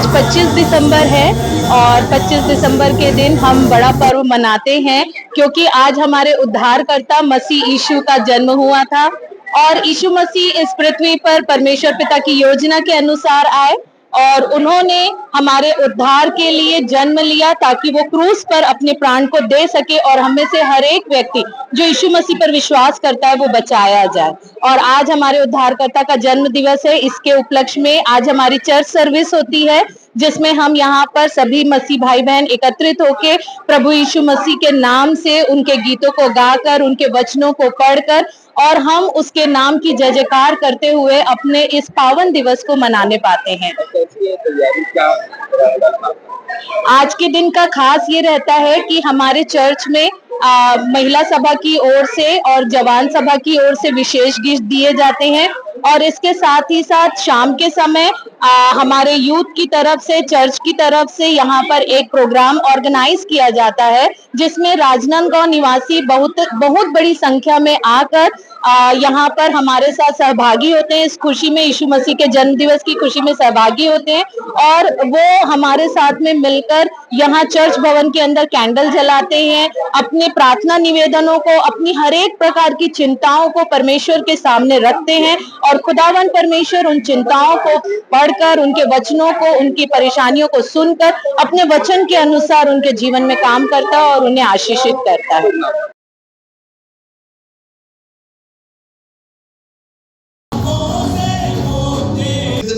आज 25 दिसंबर है और 25 दिसंबर के दिन हम बड़ा पर्व मनाते हैं क्योंकि आज हमारे उद्धारकर्ता मसीह यीशु का जन्म हुआ था और यीशु मसीह इस पृथ्वी पर परमेश्वर पिता की योजना के अनुसार आए और उन्होंने हमारे उद्धार के लिए जन्म लिया ताकि वो क्रूस पर अपने प्राण को दे सके और हमें से हर एक व्यक्ति जो यीशु मसीह पर विश्वास करता है वो बचाया जाए। और आज हमारे उद्धारकर्ता का जन्म दिवस है। इसके उपलक्ष्य में आज हमारी चर्च सर्विस होती है जिसमें हम यहाँ पर सभी मसीह भाई बहन एकत्रित होकर प्रभु यीशु मसीह के नाम से उनके गीतों को गाकर उनके वचनों को पढ़कर और हम उसके नाम की जय जयकार करते हुए अपने इस पावन दिवस को मनाने पाते हैं। आज के दिन का खास ये रहता है कि हमारे चर्च में महिला सभा की ओर से और जवान सभा की ओर से विशेष गिफ्ट दिए जाते हैं और इसके साथ ही साथ शाम के समय हमारे यूथ की तरफ से चर्च की तरफ से यहाँ पर एक प्रोग्राम ऑर्गेनाइज किया जाता है जिसमें राजनांदगांव निवासी बहुत बड़ी संख्या में आकर यहाँ पर हमारे साथ सहभागी होते हैं। इस खुशी में यीशु मसीह के जन्म दिवस की खुशी में सहभागी होते हैं और वो हमारे साथ में मिलकर यहाँ चर्च भवन के अंदर कैंडल जलाते हैं, अपने प्रार्थना निवेदनों को, अपनी हर एक प्रकार की चिंताओं को परमेश्वर के सामने रखते हैं और खुदावन परमेश्वर उन चिंताओं को पढ़कर उनके वचनों को, उनकी परेशानियों को सुनकर अपने वचन के अनुसार उनके जीवन में काम करता है और उन्हें आशीषित करता है।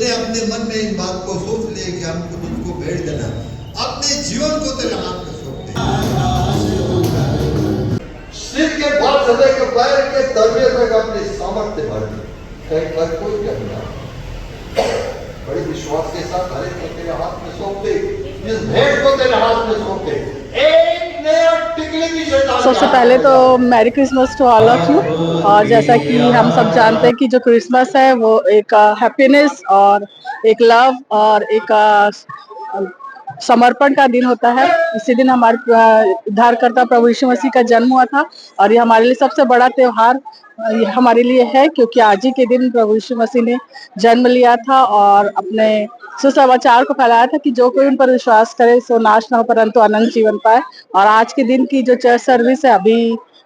अपने मन में इन बात को सोच ले कि हमको तुझको भेज देना, अपने जीवन को तेरे हाथ में सौंप दे। सिर के बाल से लेकर पैर के तलवे तक अपने सामर्थ्य भर दे, कहीं पर कोई करना बड़े विश्वास के साथ हर एक को तेरे हाथ में सौंप दे, इस भेंट को तेरे हाथ में सौंप दे। एक नया टिकली भी सबसे पहले तो merry Christmas to all of you. और जैसा कि हम सब जानते हैं कि जो क्रिसमस है वो एक हैप्पीनेस और एक लव और एक समर्पण का दिन होता है। इसी दिन हमारे उद्धारकर्ता प्रभु यीशु मसीह का जन्म हुआ था और ये हमारे लिए सबसे बड़ा त्योहार हमारे लिए है क्योंकि आज ही के दिन प्रभु यीशु मसीह ने जन्म लिया था और अपने सुसमाचार को फैलाया था कि जो कोई उन पर विश्वास करे सो नाश न हो परंतु अनंत जीवन पाए। और आज के दिन की जो चर्च सर्विस है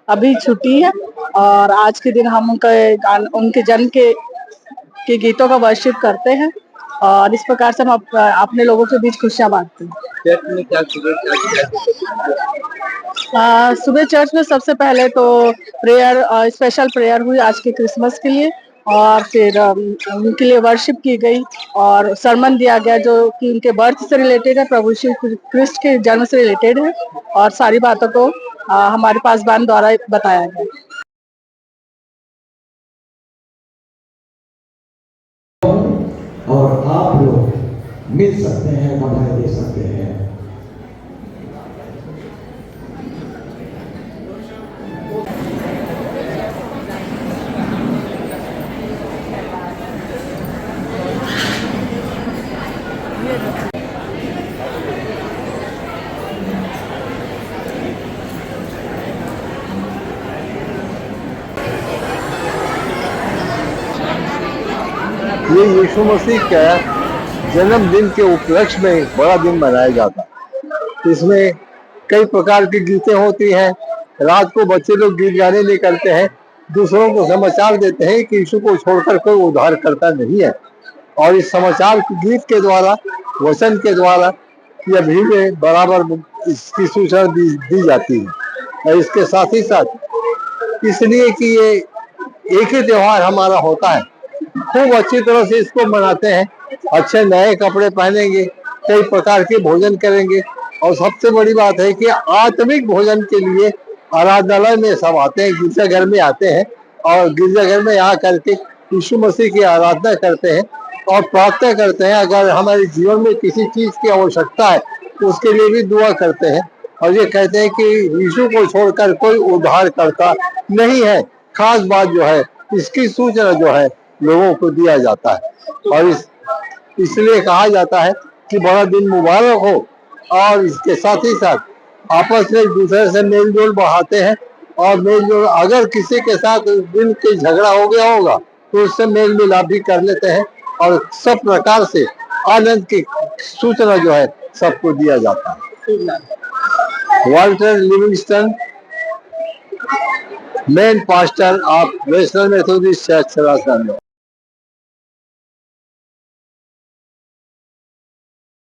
अभी छुट्टी है और आज के दिन हम उनके जन्म के गीतों का वर्शिप करते हैं और इस प्रकार से हम अपने लोगों के बीच खुशियां बांटते हैं। सुबह चर्च में सबसे पहले तो प्रेयर, स्पेशल प्रेयर हुई आज के क्रिसमस के लिए और फिर उनके लिए वर्शिप की गई और सरमन दिया गया जो कि उनके बर्थ से रिलेटेड है, प्रभु यीशु क्रिस्ट के जन्म से रिलेटेड है और सारी बातों को हमारे पासवान द्वारा बताया गया। और आप लोग मिल सकते हैं, बधाई दे सकते हैं। ये यीशु मसीह का जन्मदिन के उपलक्ष्य में एक बड़ा दिन मनाया जाता है। इसमें कई प्रकार की गीतें होती हैं। रात को बच्चे लोग गीत गाने निकलते हैं, दूसरों को समाचार देते हैं कि यीशु को छोड़कर कोई उद्धार करता नहीं है और इस समाचार गीत के द्वारा, वचन के द्वारा यह भी में बराबर इसकी सूचना दी जाती है। और इसके साथ ही साथ इसलिए कि ये एक ही त्योहार हमारा होता है, खूब अच्छी तरह से इसको मनाते हैं। अच्छे नए कपड़े पहनेंगे, कई प्रकार के भोजन करेंगे और सबसे बड़ी बात है कि आत्मिक भोजन के लिए आराधनालय में सब आते हैं, गिरजाघर में आते हैं और गिरजाघर में आ करके यीशु मसीह की आराधना करते हैं और प्रार्थना करते हैं। अगर हमारे जीवन में किसी चीज की आवश्यकता है तो उसके लिए भी दुआ करते हैं और ये कहते हैं कि यीशु को छोड़कर कोई उद्धार करता नहीं है। खास बात जो है, इसकी सूचना जो है लोगों को दिया जाता है और इसलिए कहा जाता है कि बड़ा दिन मुबारक हो। और इसके साथ ही साथ आपस में एक दूसरे से मेल जोल बढ़ाते हैं और मेल जोल, अगर किसी के साथ दिन के झगड़ा हो गया होगा तो उससे मेल मिलाप भी कर लेते हैं और सब प्रकार से आनंद की सूचना जो है सबको दिया जाता है। Walter Livingstone, main pastor of national Methodist church,